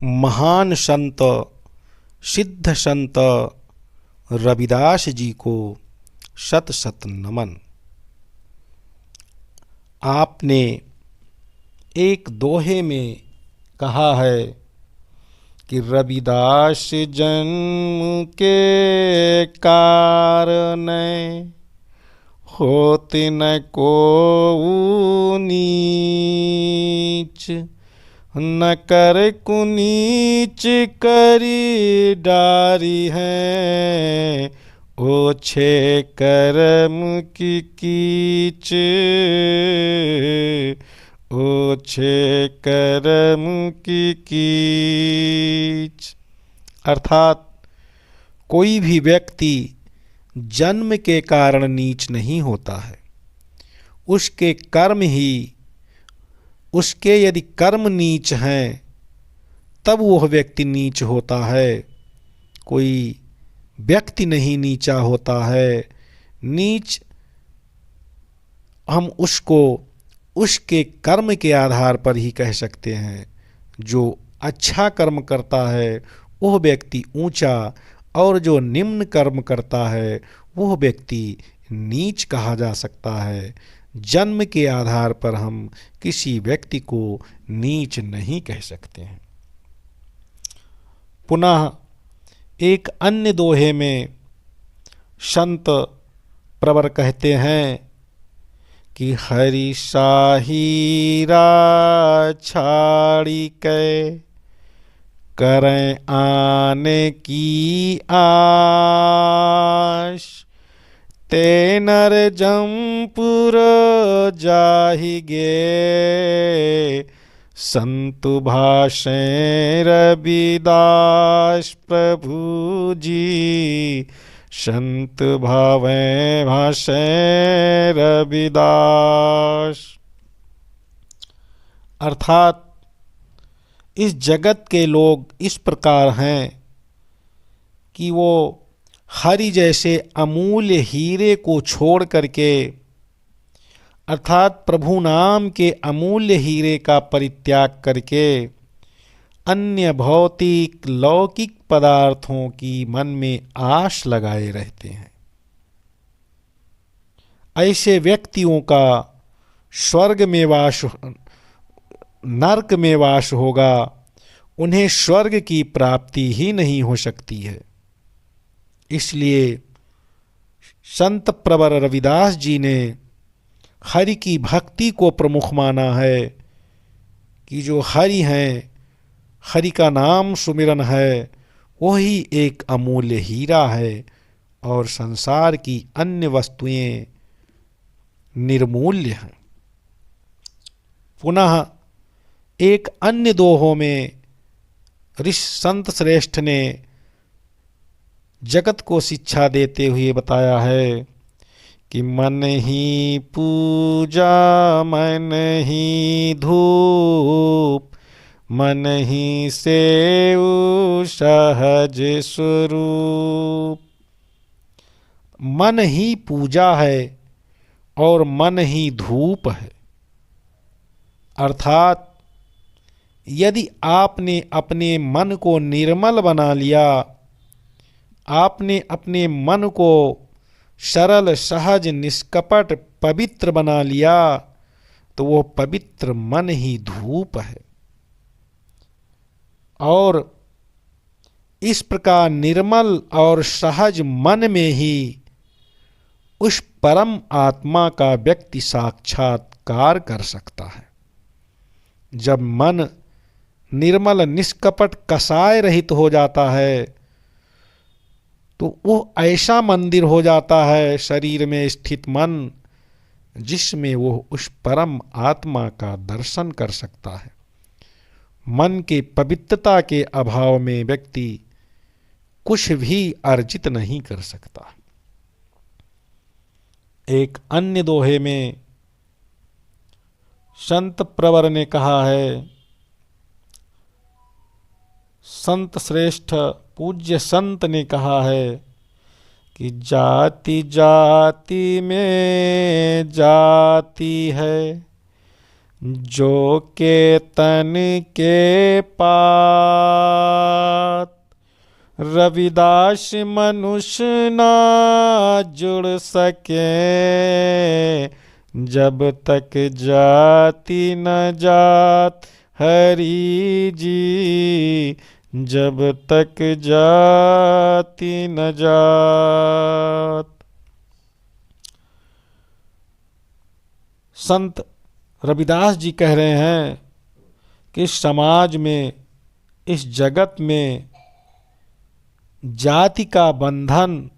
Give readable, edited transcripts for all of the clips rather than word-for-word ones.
महान संत सिद्ध संत रविदास जी को शत शत नमन। आपने एक दोहे में कहा है कि रविदास जन्म के कारण होत न को नीच, न कर कुनीच करी डारी है, ओछे कर्म की कीच, ओछे कर्म की कीच। अर्थात कोई भी व्यक्ति जन्म के कारण नीच नहीं होता है, उसके कर्म ही, उसके यदि कर्म नीच हैं तब वह व्यक्ति नीच होता है। कोई व्यक्ति नहीं नीचा होता है। नीच हम उसको उसके कर्म के आधार पर ही कह सकते हैं। जो अच्छा कर्म करता है वह व्यक्ति ऊंचा, और जो निम्न कर्म करता है वह व्यक्ति नीच कहा जा सकता है। जन्म के आधार पर हम किसी व्यक्ति को नीच नहीं कह सकते हैं। पुनः एक अन्य दोहे में संत प्रवर कहते हैं कि हरि साहीरा छाड़ी कै, करें आने की आश, ते नर जमपुर जाहि गे, संतु भाषे रविदास प्रभु जी, संत भावें भाषे रविदास। अर्थात इस जगत के लोग इस प्रकार हैं कि वो हरि जैसे अमूल्य हीरे को छोड़ करके, अर्थात प्रभु नाम के अमूल्य हीरे का परित्याग करके अन्य भौतिक लौकिक पदार्थों की मन में आश लगाए रहते हैं। ऐसे व्यक्तियों का स्वर्ग में वास, नरक में वास होगा। उन्हें स्वर्ग की प्राप्ति ही नहीं हो सकती है। इसलिए संत प्रवर रविदास जी ने हरि की भक्ति को प्रमुख माना है कि जो हरि हैं, हरि का नाम सुमिरन है, वही एक अमूल्य हीरा है और संसार की अन्य वस्तुएं निर्मूल्य हैं। पुनः एक अन्य दोहों में ऋषि संत श्रेष्ठ ने जगत को शिक्षा देते हुए बताया है कि मन ही पूजा मन ही धूप, मन ही सेव सहज स्वरूप। मन ही पूजा है और मन ही धूप है। अर्थात यदि आपने अपने मन को निर्मल बना लिया, आपने अपने मन को सरल सहज निष्कपट पवित्र बना लिया, तो वो पवित्र मन ही धूप है। और इस प्रकार निर्मल और सहज मन में ही उस परम आत्मा का व्यक्ति साक्षात्कार कर सकता है। जब मन निर्मल निष्कपट कसाय रहित हो जाता है तो वो ऐसा मंदिर हो जाता है शरीर में स्थित मन, जिसमें वो उस परम आत्मा का दर्शन कर सकता है। मन के पवित्रता के अभाव में व्यक्ति कुछ भी अर्जित नहीं कर सकता। एक अन्य दोहे में संत प्रवर ने कहा है, संत श्रेष्ठ पूज्य संत ने कहा है कि जाति जाति में जाति है, जो के तन के पात, रविदास मनुष्य ना जुड़ सके, जब तक जाति न जात हरि जी, जब तक जाति न जात। संत रविदास जी कह रहे हैं कि इस समाज में, इस जगत में जाति का बंधन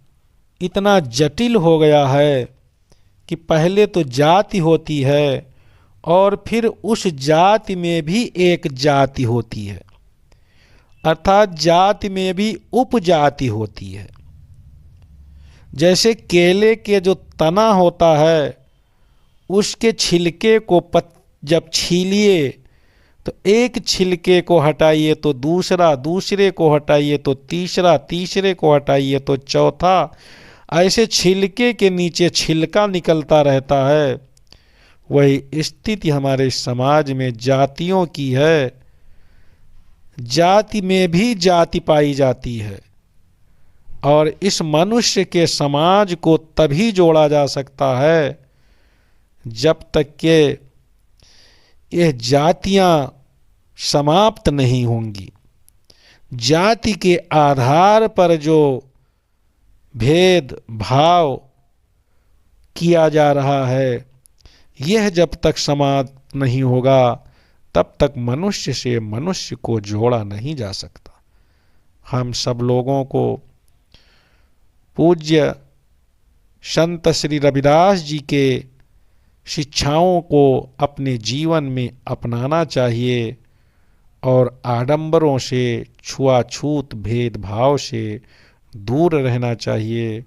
इतना जटिल हो गया है कि पहले तो जाति होती है और फिर उस जाति में भी एक जाति होती है, अर्थात जाति में भी उपजाति होती है। जैसे केले के जो तना होता है, उसके छिलके को जब छीलिए तो एक छिलके को हटाइए तो दूसरा, दूसरे को हटाइए तो तीसरा, तीसरे को हटाइए तो चौथा, ऐसे छिलके के नीचे छिलका निकलता रहता है। वही स्थिति हमारे समाज में जातियों की है। जाति में भी जाति पाई जाती है और इस मनुष्य के समाज को तभी जोड़ा जा सकता है जब तक कि यह जातियां समाप्त नहीं होंगी। जाति के आधार पर जो भेद भाव किया जा रहा है, यह जब तक समाप्त नहीं होगा तब तक मनुष्य से मनुष्य को जोड़ा नहीं जा सकता। हम सब लोगों को पूज्य संत श्री रविदास जी के शिक्षाओं को अपने जीवन में अपनाना चाहिए और आडंबरों से, छुआछूत भेदभाव से दूर रहना चाहिए।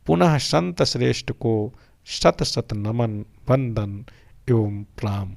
पुनः संत श्रेष्ठ को शत शत नमन, वंदन एवं प्रणाम।